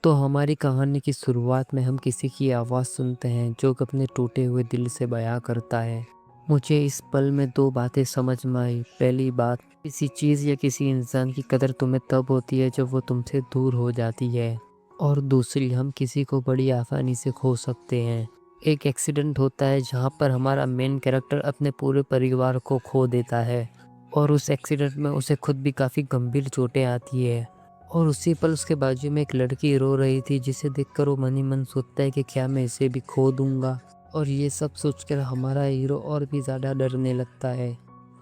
तो हमारी कहानी की शुरुआत में हम किसी की आवाज़ सुनते हैं जो कि अपने टूटे हुए दिल से बयां करता है। मुझे इस पल में दो बातें समझ में आई। पहली बात, किसी चीज़ या किसी इंसान की कदर तुम्हें तब होती है जब वो तुमसे दूर हो जाती है। और दूसरी, हम किसी को बड़ी आसानी से खो सकते हैं। एक एक्सीडेंट होता है जहाँ पर हमारा मेन कैरेक्टर अपने पूरे परिवार को खो देता है और उस एक्सीडेंट में उसे खुद भी काफ़ी गंभीर चोटें आती है। और उसी पल उसके बाजू में एक लड़की रो रही थी जिसे देखकर वो मन ही मन सोचता है कि क्या मैं इसे भी खो दूंगा। और ये सब सोचकर हमारा हीरो और भी ज़्यादा डरने लगता है।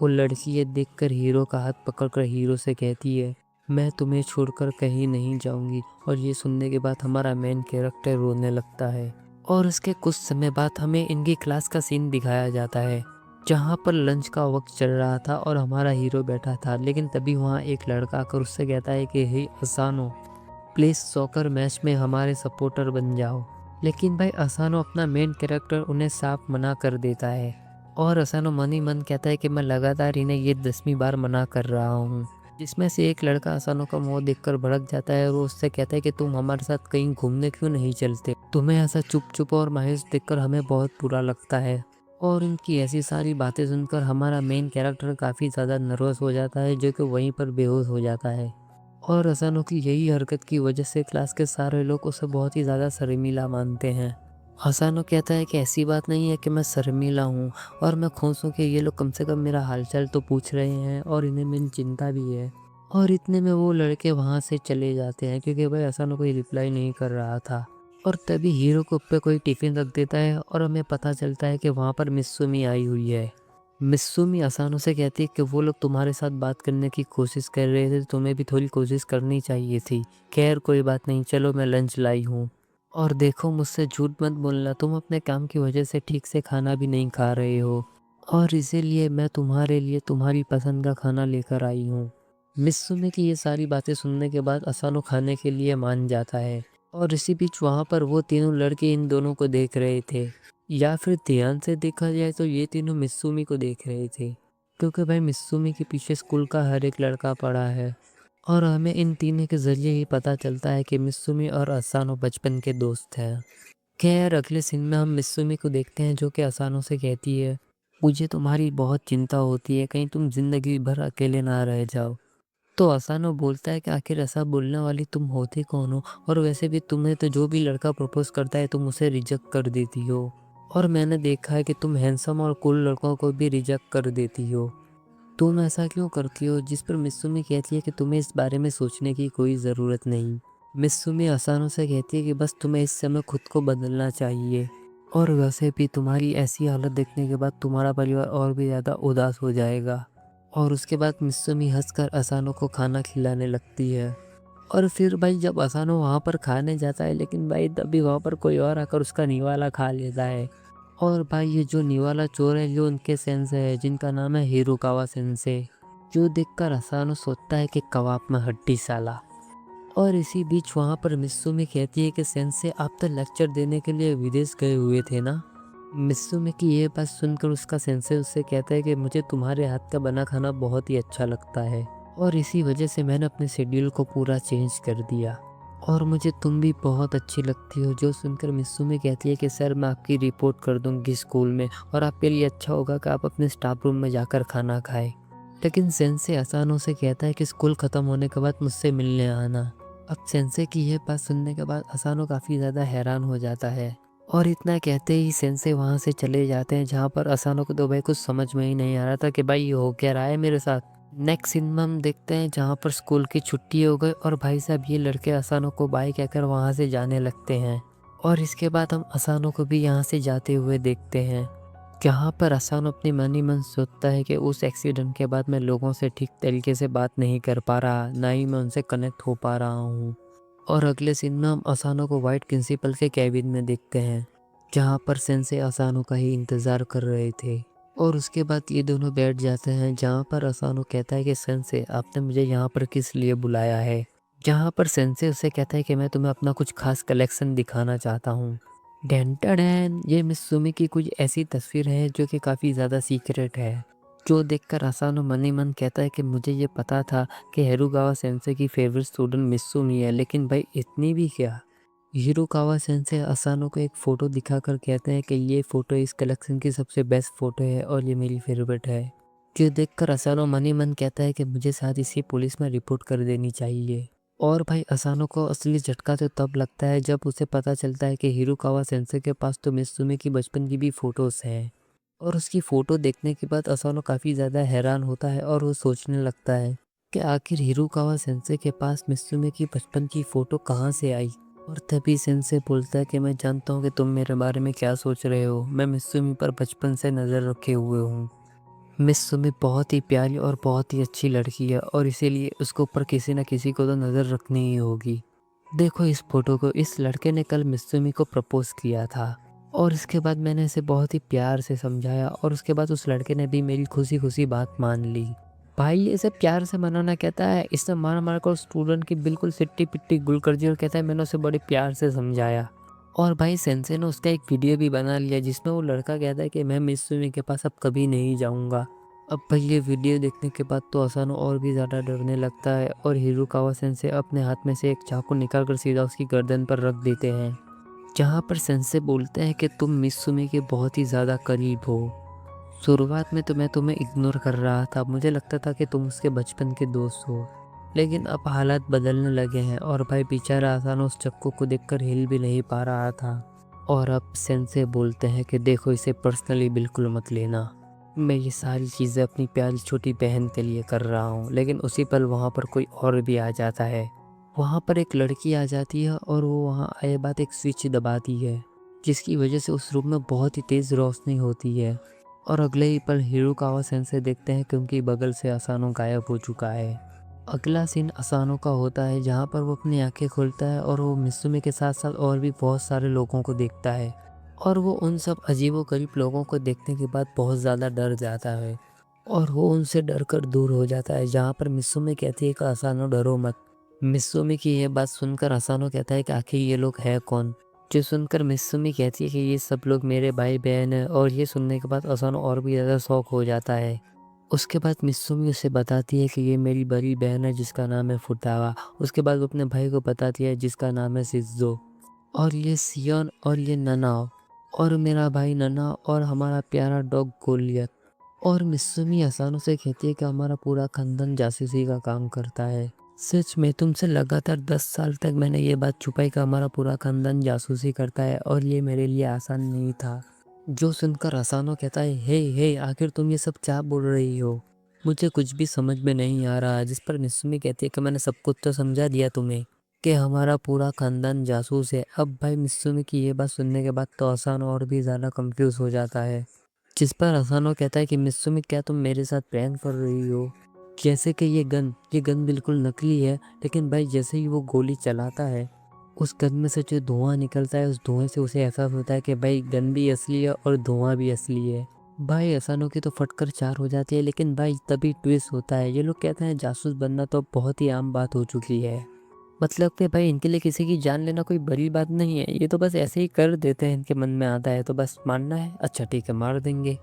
वो लड़की ये देखकर हीरो का हाथ पकड़कर हीरो से कहती है, मैं तुम्हें छोड़कर कहीं नहीं जाऊंगी। और ये सुनने के बाद हमारा मेन कैरेक्टर रोने लगता है। और उसके कुछ समय बाद हमें इनकी क्लास का सीन दिखाया जाता है जहाँ पर लंच का वक्त चल रहा था और हमारा हीरो बैठा था। लेकिन तभी वहाँ एक लड़का आकर उससे कहता है कि हे असानो, प्लीज़ सॉकर मैच में हमारे सपोर्टर बन जाओ। लेकिन भाई असानो अपना मेन कैरेक्टर उन्हें साफ मना कर देता है। और असानो मन ही मन कहता है कि मैं लगातार इन्हें ये 10वीं बार मना कर रहा हूँ। जिसमें से एक लड़का असानो का मुंह देखकर भड़क जाता है और वो उससे कहता है कि तुम हमारे साथ कहीं घूमने क्यों नहीं चलते। तुम्हें ऐसा चुप चुप और मायूस देखकर हमें बहुत बुरा लगता है। और इनकी ऐसी सारी बातें सुनकर हमारा मेन कैरेक्टर काफ़ी ज़्यादा नर्वस हो जाता है जो कि वहीं पर बेहोश हो जाता है। और अचानक की यही हरकत की वजह से क्लास के सारे लोग उसे बहुत ही ज़्यादा शर्मीला मानते हैं। हसानो कहता है कि ऐसी बात नहीं है कि मैं शर्मीला हूँ और मैं खुश हूँ कि ये लोग कम से कम मेरा हालचाल तो पूछ रहे हैं और इन्हें मेरी चिंता भी है। और इतने में वो लड़के वहाँ से चले जाते हैं क्योंकि भाई हसानो कोई रिप्लाई नहीं कर रहा था। और तभी हीरो को पे कोई टिफ़िन रख देता है और हमें पता चलता है कि वहाँ पर मित्सुमी आई हुई है। मित्सुमी असानो से कहती है कि वो लोग तुम्हारे साथ बात करने की कोशिश कर रहे थे, तुम्हें भी थोड़ी कोशिश करनी चाहिए थी। खैर कोई बात नहीं, चलो मैं लंच लाई हूँ। और देखो मुझसे झूठ मत बोलना, तुम अपने काम की वजह से ठीक से खाना भी नहीं खा रहे हो और इसीलिए मैं तुम्हारे लिए तुम्हारी पसंद का खाना लेकर आई हूँ। मित्सुमी की ये सारी बातें सुनने के बाद असानो खाने के लिए मान जाता है। और इसी बीच वहाँ पर वो तीनों लड़के इन दोनों को देख रहे थे, या फिर ध्यान से देखा जाए तो ये तीनों मित्सुमी को देख रहे थे क्योंकि भाई मित्सुमी के पीछे स्कूल का हर एक लड़का पड़ा है। और हमें इन तीनों के जरिए ही पता चलता है कि मित्सुमी और असानो बचपन के दोस्त हैं। खैर अगले सीन में हम मित्सुमी को देखते हैं जो कि असानो से कहती है, मुझे तुम्हारी बहुत चिंता होती है, कहीं तुम जिंदगी भर अकेले ना रह जाओ। तो असानो बोलता है कि आखिर ऐसा बोलने वाली तुम होती कौन हो, और वैसे भी तुम्हें तो जो भी लड़का प्रपोज करता है तुम उसे रिजेक्ट कर देती हो। और मैंने देखा है कि तुम हैंडसम और कूल लड़कों को भी रिजेक्ट कर देती हो। तुम ऐसा क्यों करती हो? जिस पर मित्सुमी कहती है कि तुम्हें इस बारे में सोचने की कोई ज़रूरत नहीं। मित्सुमी असानो से कहती है कि बस तुम्हें इस समय खुद को बदलना चाहिए। और वैसे भी तुम्हारी ऐसी हालत देखने के बाद तुम्हारा परिवार और भी ज़्यादा उदास हो जाएगा। और उसके बाद मित्सुमी हंसकर असानो को खाना खिलाने लगती है। और फिर भाई जब असानो वहाँ पर खाने जाता है, लेकिन भाई तभी वहाँ पर कोई और आकर उसका निवाला खा लेता है। और भाई ये जो निवाला चोर है जो उनके सेंसे है जिनका नाम है हिरोकावा सेंसे, जो देखकर असानो सोचता है कि कबाब में हड्डी साला। और इसी बीच वहाँ पर मित्सुमी कहती है कि सेंसे आप तो लेक्चर देने के लिए विदेश गए हुए थे ना। मित्सुमी की ये बात सुनकर उसका सेंसे उससे कहता है कि मुझे तुम्हारे हाथ का बना खाना बहुत ही अच्छा लगता है और इसी वजह से मैंने अपने शेड्यूल को पूरा चेंज कर दिया और मुझे तुम भी बहुत अच्छी लगती हो। जो सुनकर मित्सुमी कहती है कि सर मैं आपकी रिपोर्ट कर दूंगी स्कूल में और आपके लिए अच्छा होगा कि आप अपने स्टाफ रूम में जाकर खाना खाएं। लेकिन सेंसे असानो से कहता है कि स्कूल ख़त्म होने के बाद मुझसे मिलने आना। अब सेंसे की यह बात सुनने के बाद असानो काफ़ी ज़्यादा हैरान हो जाता है और इतना कहते ही सेंसे वहाँ से चले जाते हैं, जहाँ पर असानो को तो भाई कुछ समझ में ही नहीं आ रहा था कि भाई ये हो क्या रहा है मेरे साथ। नेक्स्ट सीन में हम देखते हैं जहाँ पर स्कूल की छुट्टी हो गई और भाई साहब ये लड़के असानो को बाय कहकर वहाँ से जाने लगते हैं। और इसके बाद हम असानो को भी यहाँ से जाते हुए देखते हैं, जहाँ पर असानो अपनी मन ही मन सोचता है कि उस एक्सीडेंट के बाद मैं लोगों से ठीक तरीके से बात नहीं कर पा रहा, ना ही मैं उनसे कनेक्ट हो पा रहा हूँ। और अगले सीन में हम असानो को वाइट प्रिंसिपल के कैबिन में देखते हैं, जहाँ पर सेंसे असानो का ही इंतज़ार कर रहे थे। और उसके बाद ये दोनों बैठ जाते हैं, जहाँ पर असानो कहता है कि सेंसे आपने मुझे यहाँ पर किस लिए बुलाया है। जहाँ पर सेंसे उसे कहता है कि मैं तुम्हें अपना कुछ खास कलेक्शन दिखाना चाहता हूँ। डेंटाडैन, ये मित्सुमी की कुछ ऐसी तस्वीर है जो कि काफ़ी ज़्यादा सीक्रेट है। जो देखकर असानो मन ही मन कहता है कि मुझे ये पता था कि हेरुगावा सेंसे की फेवरेट स्टूडेंट मित्सुमी है, लेकिन भाई इतनी भी क्या। हिरोकावा सेंसे असानो को एक फ़ोटो दिखाकर कहते हैं कि ये फ़ोटो इस कलेक्शन की सबसे बेस्ट फ़ोटो है और ये मेरी फेवरेट है। जो देखकर असानो मन ही मन कहता है कि मुझे शायद इसे पुलिस में रिपोर्ट कर देनी चाहिए। और भाई असानो को असली झटका तो तब लगता है जब उसे पता चलता है कि हिरोकावा सेंसे के पास तो मित्सुमी की बचपन की भी फ़ोटोज़ हैं। और उसकी फ़ोटो देखने के बाद असानो काफ़ी ज़्यादा हैरान होता है और वो सोचने लगता है कि आखिर हिरोकावा सेंसे के पास मित्सुमी की बचपन की फ़ोटो कहाँ से आई। और तभी सेंसे बोलता है कि मैं जानता हूँ कि तुम मेरे बारे में क्या सोच रहे हो। मैं मित्सुमी पर बचपन से नज़र रखे हुए हूँ। मित्सुमी बहुत ही प्यारी और बहुत ही अच्छी लड़की है और इसीलिए उसके ऊपर किसी न किसी को तो नज़र रखनी ही होगी। देखो इस फोटो को, इस लड़के ने कल मित्सुमी को प्रपोज किया था और इसके बाद मैंने इसे बहुत ही प्यार से समझाया और उसके बाद उस लड़के ने भी मेरी खुशी खुशी बात मान ली। भाई ये इसे प्यार से मनाना कहता है, इसने मार मार कर स्टूडेंट की बिल्कुल सिट्टी पिट्टी गुल कर दी और कहता है मैंने उसे बड़े प्यार से समझाया। और भाई सेंसे ने उसका एक वीडियो भी बना लिया जिसमें वो लड़का कहता है कि मैं मित्सुमी के पास अब कभी नहीं जाऊंगा। अब भाई ये वीडियो देखने के बाद तो असानो और भी ज़्यादा डरने लगता है और हिरोकावा सेंसे अपने हाथ में से एक चाकू निकाल कर सीधा उसकी गर्दन पर रख देते हैं। जहाँ पर सेंसे बोलते हैं कि तुम मित्सुमी के बहुत ही ज़्यादा करीब हो। शुरुआत में तो मैं तुम्हें इग्नोर कर रहा था, मुझे लगता था कि तुम उसके बचपन के दोस्त हो, लेकिन अब हालात बदलने लगे हैं। और भाई बेचारा असानो उस चाकू को देखकर हिल भी नहीं पा रहा था। और अब सेंसे बोलते हैं कि देखो इसे पर्सनली बिल्कुल मत लेना, मैं ये सारी चीज़ें अपनी प्यारी छोटी बहन के लिए कर रहा हूँ। लेकिन उसी पल वहाँ पर कोई और भी आ जाता है। वहाँ पर एक लड़की आ जाती है और वो वहाँ आए बाद एक स्विच दबाती है जिसकी वजह से उस रूम में बहुत ही तेज़ रोशनी होती है। और अगले ही पल हिरोकावा सेंसे देखते हैं कि उनकी बगल से असानो गायब हो चुका है। अगला सीन असानो का होता है जहाँ पर वो अपनी आंखें खोलता है और वो मित्सुमी के साथ साथ और भी बहुत सारे लोगों को देखता है। और वो उन सब अजीबो-गरीब लोगों को देखने के बाद बहुत ज़्यादा डर जाता है और वो उनसे डर कर दूर हो जाता है। जहाँ पर मित्सुमी कहती है कि असानो डरो मत। मित्सुमी की ये बात सुनकर असानो कहता है कि आखिर ये लोग हैं कौन? जो सुनकर मित्सुमी कहती है कि ये सब लोग मेरे भाई-बहन हैं और ये सुनने के बाद असानो और भी ज़्यादा शॉक हो जाता है। उसके बाद मित्सुमी उसे बताती है कि ये मेरी बड़ी बहन है जिसका नाम है फुटावा। उसके बाद वो अपने भाई को बताती है जिसका नाम है शिज़ुओ। और ये सियोन और ये ननाओ और मेरा भाई नना और हमारा प्यारा डॉग गोलियत। और मित्सुमी असानो से कहती है कि हमारा पूरा खानदान जासूसी का काम करता है। सच में तुमसे लगातार 10 साल तक मैंने ये बात छुपाई कि हमारा पूरा खानदान जासूसी करता है और ये मेरे लिए आसान नहीं था। जो सुनकर असानो कहता है हे हे आखिर तुम ये सब क्या बोल रही हो, मुझे कुछ भी समझ में नहीं आ रहा। जिस पर मित्सुमी कहती है कि मैंने सब कुछ तो समझा दिया तुम्हें कि हमारा पूरा खानदान जासूस है। अब भाई मित्सुमी की ये बात सुनने के बाद तो असानो और भी ज़्यादा कंफ्यूज हो जाता है। जिस पर असानो कहता है कि मित्सुमी क्या तुम मेरे साथ प्रैंक कर रही हो? जैसे कि ये गन बिल्कुल नकली है, लेकिन भाई जैसे ही वो गोली चलाता है उस गन में से जो धुआं निकलता है उस धुएं से उसे एहसास होता है कि भाई गन भी असली है और धुआं भी असली है। भाई असानो की तो फटकर चार हो जाती है, लेकिन भाई तभी ट्विस्ट होता है। ये लोग कहते हैं जासूस बनना तो बहुत ही आम बात हो चुकी है, मतलब कि भाई इनके लिए किसी की जान लेना कोई बड़ी बात नहीं है, ये तो बस ऐसे ही कर देते हैं, इनके मन में आता है तो बस मानना है, अच्छा ठीक है मार देंगे।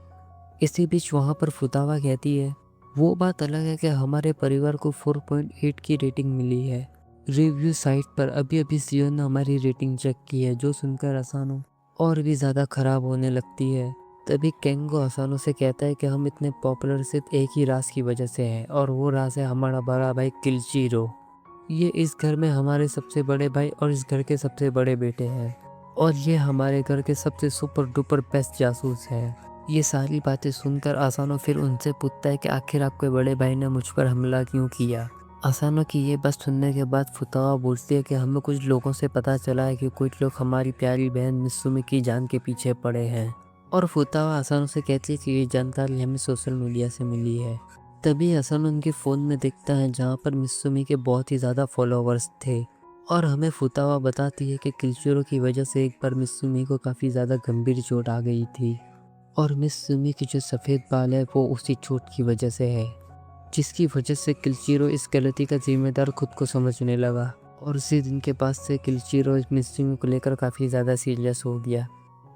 इसी बीच वहाँ पर फुतावा कहती है वो बात अलग है कि हमारे परिवार को 4.8 की रेटिंग मिली है रिव्यू साइट पर। अभी अभी सीओ ने हमारी रेटिंग चेक की है। जो सुनकर असानो और भी ज़्यादा ख़राब होने लगती है। तभी केंगो असानो से कहता है कि हम इतने पॉपुलर सिर्फ एक ही राज की वजह से हैं और वो राज है हमारा बड़ा भाई किलचिरो। ये इस घर में हमारे सबसे बड़े भाई और इस घर के सबसे बड़े बेटे हैं और ये हमारे घर के सबसे सुपर डुपर बेस्ट जासूस है। ये सारी बातें सुनकर असानो फिर उनसे पूछता है कि आखिर आपके बड़े भाई ने मुझ पर हमला क्यों किया। असानो की ये बात सुनने के बाद फुतावा बोलती है कि हमें कुछ लोगों से पता चला है कि कुछ लोग हमारी प्यारी बहन मित्सुमी की जान के पीछे पड़े हैं। और फुतावा असानो से कहती है कि ये जानकारी हमें सोशल मीडिया से मिली है। तभी असानो उनके फ़ोन में देखता है जहाँ पर मित्सुमी के बहुत ही ज़्यादा फॉलोवर्स थे। और हमें फुतावा बताती है कि किलचिरो की वजह से एक बार मित्सुमी को काफ़ी ज़्यादा गंभीर चोट आ गई थी और मित्सुमी के जो सफ़ेद बाल है वो उसी चोट की वजह से है, जिसकी वजह से किलचिरो इस गलती का जिम्मेदार खुद को समझने लगा। और उसी दिन के बाद से किलचिरो इस मित्सुमी को लेकर काफ़ी ज़्यादा सीरियस हो गया।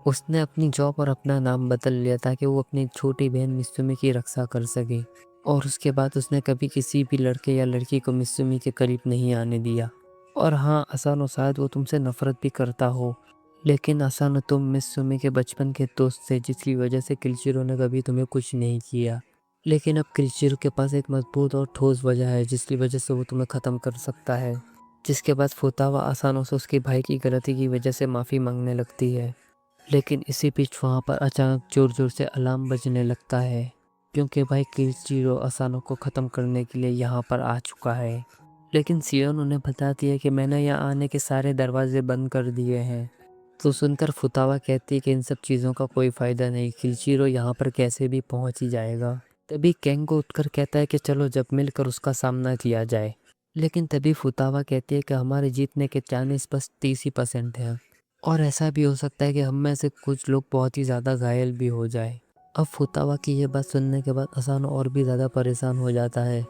उसने अपनी जॉब और अपना नाम बदल लिया ताकि वो अपनी छोटी बहन मित्सुमी की रक्षा कर सके। और उसके बाद उसने कभी किसी भी लड़के या लड़की को मित्सुमी के करीब नहीं आने दिया। और हाँ, असानो शायद वो तुमसे नफ़रत भी करता हो, लेकिन असानो तुम मित्सुमी के बचपन के दोस्त थे जिसकी वजह से किरीचिरो ने कभी तुम्हें कुछ नहीं किया। लेकिन अब किरीचिरो के पास एक मजबूत और ठोस वजह है जिसकी वजह से वो तुम्हें ख़त्म कर सकता है। जिसके बाद फुतावा असानो से उसके भाई की गलती की वजह से माफ़ी मांगने लगती है। लेकिन इसी बीच वहाँ पर अचानक ज़ोर-ज़ोर से अलार्म बजने लगता है, क्योंकि भाई किरीचिरो असानो को ख़त्म करने के लिए यहाँ पर आ चुका है। लेकिन सियोन उन्हें बताती है कि मैंने यहाँ आने के सारे दरवाजे बंद कर दिए हैं। तो सुनकर फुतावा कहती है कि इन सब चीज़ों का कोई फ़ायदा नहीं, किरीचिरो यहाँ पर कैसे भी पहुँच ही जाएगा। तभी केंगो उठकर कहता है कि चलो जब मिलकर उसका सामना किया जाए। लेकिन तभी फुतावा कहती है कि हमारे जीतने के चांसेस बस 30% हैं। और ऐसा भी हो सकता है कि हम में से कुछ लोग बहुत ही ज़्यादा घायल भी हो जाए। अब फुतावा की ये बात सुनने के बाद असानो और भी ज़्यादा परेशान हो जाता है,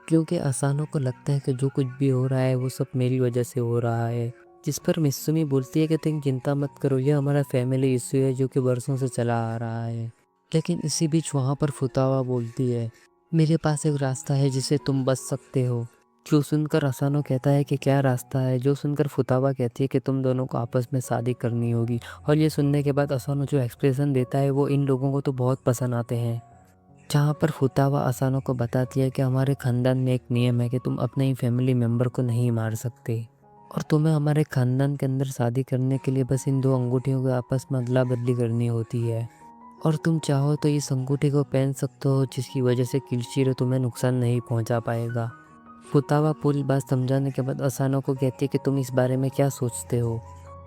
क्योंकि असानो को लगता है कि जो कुछ भी हो रहा है वो सब मेरी वजह से हो रहा है। जिस पर मित्सुमी बोलती है कि तुम चिंता मत करो, ये हमारा फैमिली इश्यू है जो कि बरसों से चला आ रहा है। लेकिन इसी बीच वहाँ पर फुतावा बोलती है, मेरे पास एक रास्ता है जिससे तुम बच सकते हो। जो सुनकर असानो कहता है कि क्या रास्ता है, जो सुनकर फुतावा कहती है कि तुम दोनों को आपस में शादी करनी होगी। और ये सुनने के बाद असानो जो एक्सप्रेशन देता है वो इन लोगों को तो बहुत पसंद आते हैं। जहाँ पर फुतावा असानो को बताती है कि हमारे खानदान में एक नियम है कि तुम अपने ही फैमिली मेम्बर को नहीं मार सकते, और तुम्हें हमारे खानदान के अंदर शादी करने के लिए बस इन 2 अंगूठियों को आपस में अदला बदली करनी होती है। और तुम चाहो तो इस अंगूठी को पहन सकते हो जिसकी वजह से किरीचिरो तुम्हें नुकसान नहीं पहुंचा पाएगा। फुतावा पूरी बात समझाने के बाद असानो को कहती है कि तुम इस बारे में क्या सोचते हो।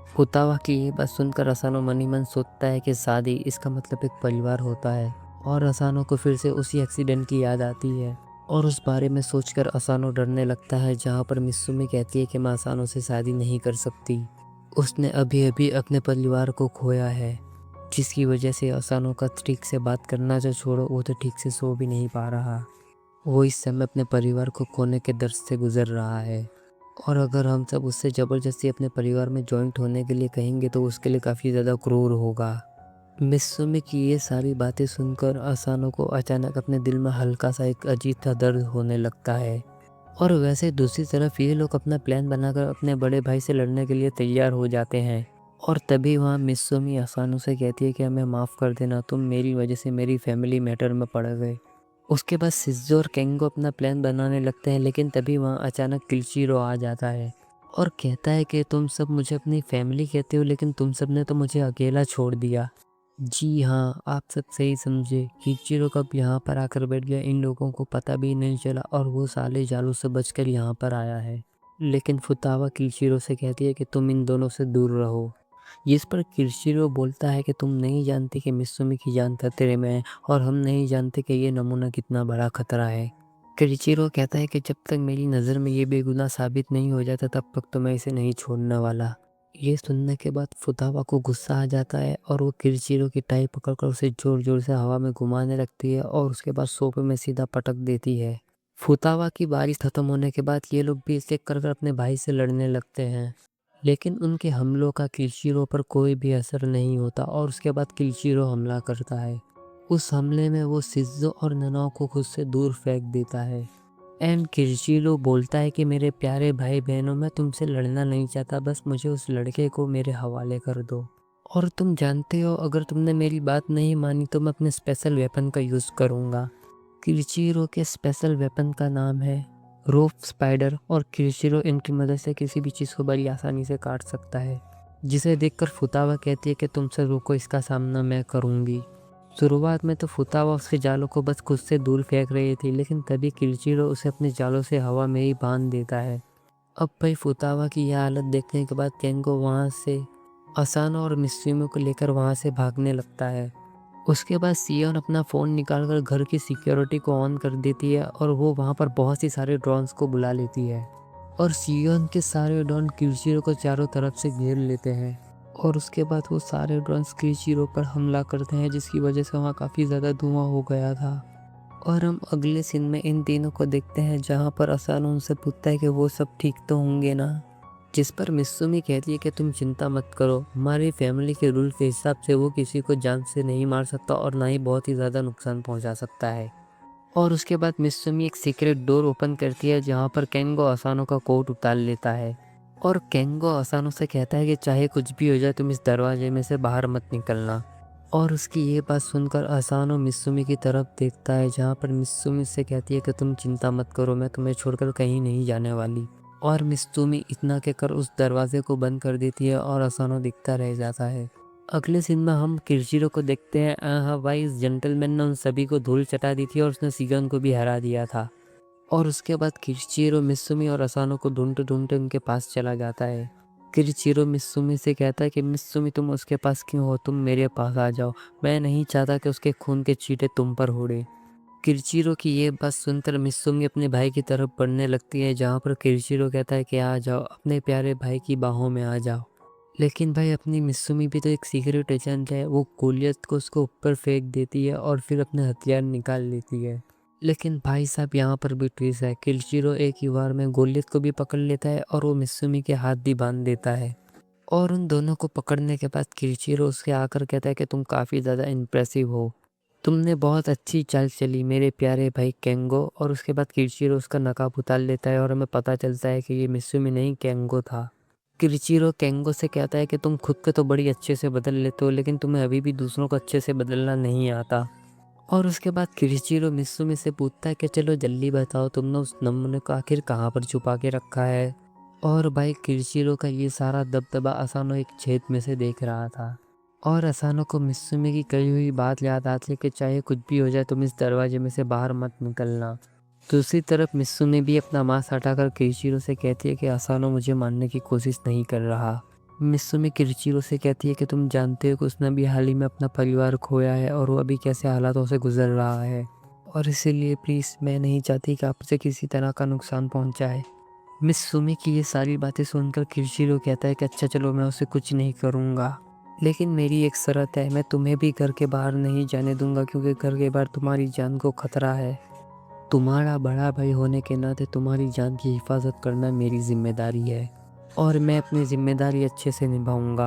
फुतावा की ये बात सुनकर असानो मन ही मन सोचता है कि शादी इसका मतलब एक परिवार होता है। और असानो को फिर से उसी एक्सीडेंट की याद आती है, और उस बारे में सोचकर असानो डरने लगता है, जहाँ पर मित्सुमी कहती है कि मैं असानो से शादी नहीं कर सकती। उसने अभी अभी अपने परिवार को खोया है, जिसकी वजह से असानो का ठीक से बात करना जो छोड़ो, वो तो ठीक से सो भी नहीं पा रहा। वो इस समय अपने परिवार को खोने के दर्द से गुजर रहा है। और अगर हम सब उससे ज़बरदस्ती अपने परिवार में जॉइंट होने के लिए कहेंगे तो उसके लिए काफ़ी ज़्यादा क्रूर होगा। मित्सुमी की ये सारी बातें सुनकर असानो को अचानक अपने दिल में हल्का सा एक अजीब सा दर्द होने लगता है। और वैसे दूसरी तरफ ये लोग अपना प्लान बनाकर अपने बड़े भाई से लड़ने के लिए तैयार हो जाते हैं। और तभी वहाँ मित्सुमी असानो से कहती है कि हमें माफ़ कर देना, तुम मेरी वजह से मेरी फैमिली मैटर में पड़ गए। उसके बाद शिज़ो और केंगो अपना प्लान बनाने लगते हैं, लेकिन तभी वहाँ अचानक किरीचिरो आ जाता है और कहता है कि तुम सब मुझे अपनी फैमिली कहते हो, लेकिन तुम सब ने तो मुझे अकेला छोड़ दिया। जी हाँ, आप सब सही समझे। किरीचिरो कब यहाँ पर आकर बैठ गया इन लोगों को पता भी नहीं चला, और वो साले जालों से बचकर यहाँ पर आया है। लेकिन फुतावा किरीचिरो से कहती है कि तुम इन दोनों से दूर रहो। जिस पर किरीचिरो बोलता है कि तुम नहीं जानते कि मित्सुमी की जान खतरे में है, और हम नहीं जानते कि ये नमूना कितना बड़ा खतरा है। किरीचिरो कहता है कि जब तक मेरी नज़र में ये बेगुनाह साबित नहीं हो जाता तब तक तो मैं इसे नहीं छोड़ने वाला। ये सुनने के बाद फुतावा को गुस्सा आ जाता है, और वो किरीचिरो की टाई पकड़कर उसे जोर जोर से हवा में घुमाने लगती है और उसके बाद सोफे में सीधा पटक देती है। फुतावा की बारिश खत्म होने के बाद ये लोग भी इसे कर अपने भाई से लड़ने लगते हैं, लेकिन उनके हमलों का किरीचिरो पर कोई भी असर नहीं होता, और उसके बाद किरीचिरो हमला करता है। उस हमले में वो शिज़ो और ननाओ को खुद से दूर फेंक देता है। एंड किरीचिरो बोलता है कि मेरे प्यारे भाई बहनों, मैं तुमसे लड़ना नहीं चाहता, बस मुझे उस लड़के को मेरे हवाले कर दो। और तुम जानते हो, अगर तुमने मेरी बात नहीं मानी तो मैं अपने स्पेशल वेपन का यूज़ करूँगा। किरीचिरो के स्पेशल वेपन का नाम है रोप स्पाइडर, और किरीचिरो इनकी मदद से किसी भी चीज़ को बड़ी आसानी से काट सकता है। जिसे देखकर फुतावा कहती है कि तुमसे रुको, इसका सामना मैं करूँगी। शुरुआत में तो फुतावा उसके जालों को बस खुद से दूर फेंक रही थी, लेकिन तभी किरीचिरो उसे अपने जालों से हवा में ही बांध देता है। अब भाई फुतावा की यह हालत देखने के बाद केंगो वहाँ से असानो और मित्सुमी को लेकर वहाँ से भागने लगता है। उसके बाद सियोन अपना फ़ोन निकालकर घर की सिक्योरिटी को ऑन कर देती है, और वो वहाँ पर बहुत ही सारे ड्रोन्स को बुला लेती है। और सियोन के सारे ड्रोन किरीचिरो को चारों तरफ से घेर लेते हैं, और उसके बाद वो सारे ड्रोन्स किरीचिरो पर हमला करते हैं, जिसकी वजह से वहाँ काफ़ी ज़्यादा धुआं हो गया था। और हम अगले सीन में इन तीनों को देखते हैं, जहाँ पर असानो उनसे पूछता है कि वो सब ठीक तो होंगे ना। जिस पर मित्सुमी कहती है कि तुम चिंता मत करो, हमारी फैमिली के रूल के हिसाब से वो किसी को जान से नहीं मार सकता, और ना ही बहुत ही ज़्यादा नुकसान पहुंचा सकता है। और उसके बाद मित्सुमी एक सीक्रेट डोर ओपन करती है, जहां पर केंगो असानो का कोट उतार लेता है। और केंगो असानो से कहता है कि चाहे कुछ भी हो जाए तुम इस दरवाजे में से बाहर मत निकलना। और उसकी ये बात सुनकर असानो मित्सुमी की तरफ देखता है, जहाँ पर मित्सुमी से कहती है कि तुम चिंता मत करो, मैं तुम्हें छोड़कर कहीं नहीं जाने वाली। और मित्सुमी इतना कहकर उस दरवाजे को बंद कर देती है और असानो दिखता रह जाता है। अगले सीन में हम किरचिरो को देखते हैं। हाँ भाई, इस जेंटलमैन ने उन सभी को धूल चटा दी थी और उसने सीगन को भी हरा दिया था। और उसके बाद किरचिरो मित्सुमी और असानो को ढूंढते ढूंढते उनके पास चला जाता है। किरचिरो मित्सुमी से कहता है कि मित्सुमी तुम उसके पास क्यों हो, तुम मेरे पास आ जाओ, मैं नहीं चाहता कि उसके खून के छींटे तुम पर उड़े। किरचिरो की ये बात सुनकर मित्सुमी अपने भाई की तरफ बढ़ने लगती है, जहाँ पर किरचिरो कहता है कि आ जाओ, अपने प्यारे भाई की बाहों में आ जाओ। लेकिन भाई अपनी मित्सुमी भी तो एक सीक्रेट एजेंट है, वो गोलियत को उसको ऊपर फेंक देती है और फिर अपने हथियार निकाल लेती है। लेकिन भाई साहब यहाँ पर भी ट्विस्ट है, किरचिरो एक ही बार में गोलियत को भी पकड़ लेता है और वो मित्सुमी के हाथ भी बांध देता है। और उन दोनों को पकड़ने के बाद किरचिरो उसके आकर कहता है कि तुम काफ़ी ज़्यादा इम्प्रेसिव हो, तुमने बहुत अच्छी चाल चली मेरे प्यारे भाई केंगो। और उसके बाद किरचिरो उसका नकाब उतार लेता है और हमें पता चलता है कि ये मित्सुमी नहीं केंगो था। किरचिरो केंगो से कहता है कि तुम खुद को तो बड़ी अच्छे से बदल लेते हो, लेकिन तुम्हें अभी भी दूसरों को अच्छे से बदलना नहीं आता। और उसके बाद किरचिरो मित्सुमी से पूछता है कि चलो जल्दी बताओ, तुमने उस नमूने को आखिर कहाँ पर छुपा के रखा है। और भाई किरचिरो का ये सारा दबदबा असानो एक छेद में से देख रहा था। और असानो को मित्सुमी की कही हुई बात याद आती है कि चाहे कुछ भी हो जाए तुम इस दरवाजे में से बाहर मत निकलना। दूसरी तरफ मित्सुमी भी अपना मांस हटाकर किरचिरो से कहती है कि असानो मुझे मारने की कोशिश नहीं कर रहा। मित्सुमी किरचिरो से कहती है कि तुम जानते हो कि उसने अभी हाल ही में अपना परिवार खोया है और वो अभी कैसे हालातों से गुजर रहा है, और इसीलिए प्लीज़ मैं नहीं चाहती कि आपसे किसी तरह का नुकसान पहुंचाए। मित्सुमी की ये सारी बातें सुनकर किरचिरो कहता है कि अच्छा चलो मैं उसे कुछ नहीं करूँगा, लेकिन मेरी एक शर्त है, मैं तुम्हें भी घर के बाहर नहीं जाने दूंगा क्योंकि घर के बाहर तुम्हारी जान को खतरा है। तुम्हारा बड़ा भाई होने के नाते तुम्हारी जान की हिफाजत करना मेरी जिम्मेदारी है और मैं अपनी जिम्मेदारी अच्छे से निभाऊंगा।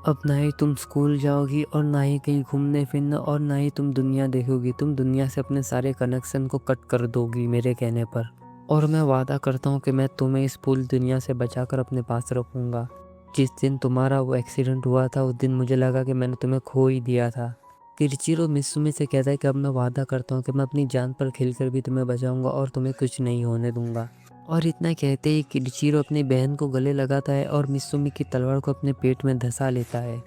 अब ना ही तुम स्कूल जाओगी और ना ही कहीं घूमने फिरना और ना ही तुम दुनिया देखोगी, तुम दुनिया से अपने सारे कनेक्शन को कट कर दोगी मेरे कहने पर। और मैं वादा करता हूँ कि मैं तुम्हें इस पूरी दुनिया से बचाकर अपने पास रखूँगा। जिस दिन तुम्हारा वो एक्सीडेंट हुआ था उस दिन मुझे लगा कि मैंने तुम्हें खो ही दिया था। किरचिरो मित्सुमी से कहता है कि अब मैं वादा करता हूँ कि मैं अपनी जान पर खेलकर भी तुम्हें बचाऊंगा और तुम्हें कुछ नहीं होने दूंगा। और इतना कहते ही किरचिरो अपनी बहन को गले लगाता है और मित्सुमी की तलवार को अपने पेट में धंसा लेता है।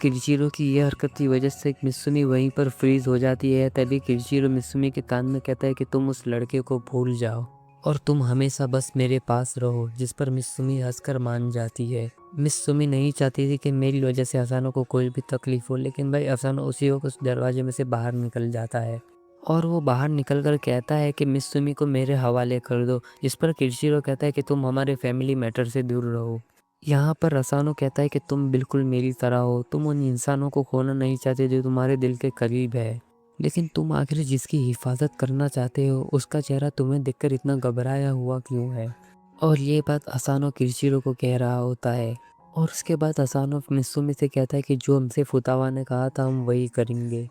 किरचिरो की यह हरकत की वजह से मित्सुमी वहीं पर फ्रीज हो जाती है। तभी किरचिरो मित्सुमी के कान में कहता है कि तुम उस लड़के को भूल जाओ और तुम हमेशा बस मेरे पास रहो, जिस पर मित्सुमी हंसकर मान जाती है। मित्सुमी नहीं चाहती थी कि मेरी वजह से असानो को कोई भी तकलीफ हो, लेकिन भाई असानो उसी वक्त उस दरवाजे में से बाहर निकल जाता है और वो बाहर निकल कर कहता है कि मित्सुमी को मेरे हवाले कर दो, जिस पर किरचिरो कहता है कि तुम हमारे फैमिली मैटर से दूर रहो। यहाँ पर असानो कहता है कि तुम बिल्कुल मेरी तरह हो, तुम उन इंसानों को खोना नहीं चाहते जो तुम्हारे दिल के करीब है, लेकिन तुम आखिर जिसकी हिफाजत करना चाहते हो उसका चेहरा तुम्हें देखकर इतना घबराया हुआ क्यों है। और ये बात असानो किरचिरो को कह रहा होता है। और उसके बाद असानो मित्सुमी से कहता है कि जो हमसे फुतावा ने कहा था हम वही करेंगे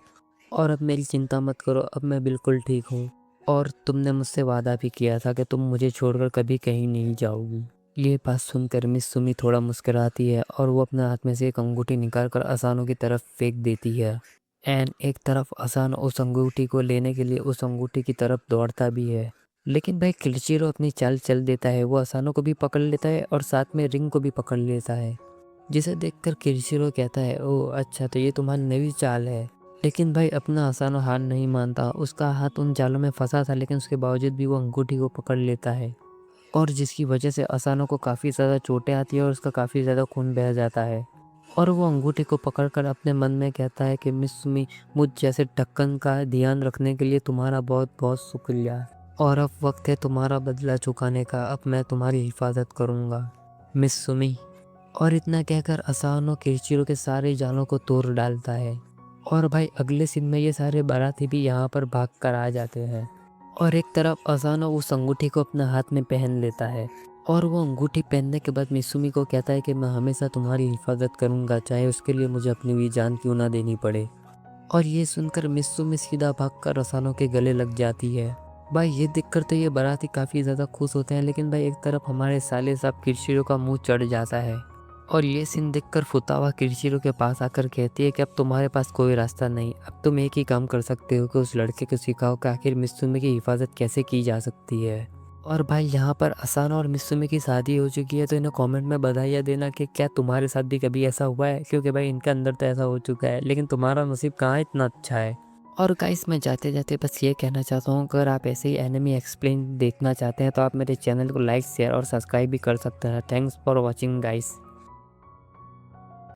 और अब मेरी चिंता मत करो, अब मैं बिल्कुल ठीक हूँ और तुमने मुझसे वादा भी किया था कि तुम मुझे छोड़कर कभी कहीं नहीं जाओगी। ये बात सुनकर मित्सुमी थोड़ा मुस्कुराती है और वो अपने हाथ में से एक अंगूठी निकालकर असानो की तरफ फेंक देती है। एंड एक तरफ असानो उस अंगूठी को लेने के लिए उस अंगूठी की तरफ दौड़ता भी है, लेकिन भाई किरचिरो अपनी चाल चल देता है। वो असानो को भी पकड़ लेता है और साथ में रिंग को भी पकड़ लेता है, जिसे देखकर किरचिरो कहता है ओह अच्छा, तो ये तुम्हारी नई चाल है। लेकिन भाई अपना असानो हार नहीं मानता, उसका हाथ उन जालों में फंसा था लेकिन उसके बावजूद भी वो अंगूठी को पकड़ लेता है, और जिसकी वजह से असानो को काफ़ी ज़्यादा चोटें आती है और उसका काफ़ी ज़्यादा खून बह जाता है। और वो अंगूठी को पकड़कर अपने मन में कहता है कि मित्सुमी, मुझ जैसे ढक्कन का ध्यान रखने के लिए तुम्हारा बहुत बहुत शुक्रिया, और अब वक्त है तुम्हारा बदला चुकाने का, अब मैं तुम्हारी हिफाजत करूँगा मित्सुमी। और इतना कहकर असानो किरचिरो के सारे जालों को तोड़ डालता है। और भाई अगले सीन में ये सारे बाराती भी यहाँ पर भाग कर आ जाते हैं और एक तरफ असानो उस अंगूठी को अपने हाथ में पहन लेता है और वो अंगूठी पहनने के बाद मित्सुमी को कहता है कि मैं हमेशा तुम्हारी हिफाजत करूँगा, चाहे उसके लिए मुझे अपनी भी जान क्यों ना देनी पड़े। और ये सुनकर मित्सुमी सीधा भागकर असानो के गले लग जाती है भाई ये देखकर तो ये बाराती काफ़ी ज़्यादा खुश होते हैं, लेकिन भाई एक तरफ हमारे साले साहब किरचिरो का मुंह चढ़ जाता है। और ये सीन देखकर फुतावा किरचिरो के पास आकर कहती है कि अब तुम्हारे पास कोई रास्ता नहीं, अब तुम एक ही काम कर सकते हो कि उस लड़के को सिखाओ कि आखिर मित्सुमी की हिफाजत कैसे की जा सकती है। और भाई यहाँ पर असाना और मित्सुमी की शादी हो चुकी है, तो इन्हें कमेंट में बधाइयाँ देना कि क्या तुम्हारे साथ भी कभी ऐसा हुआ है, क्योंकि भाई इनके अंदर तो ऐसा हो चुका है, लेकिन तुम्हारा नसीब कहाँ इतना अच्छा है। और गाइस मैं जाते जाते बस ये कहना चाहता हूँ, अगर आप ऐसे ही एनिमी एक्सप्लेन देखना चाहते हैं तो आप मेरे चैनल को लाइक शेयर और सब्सक्राइब भी कर सकते हैं। Thanks for watching guys.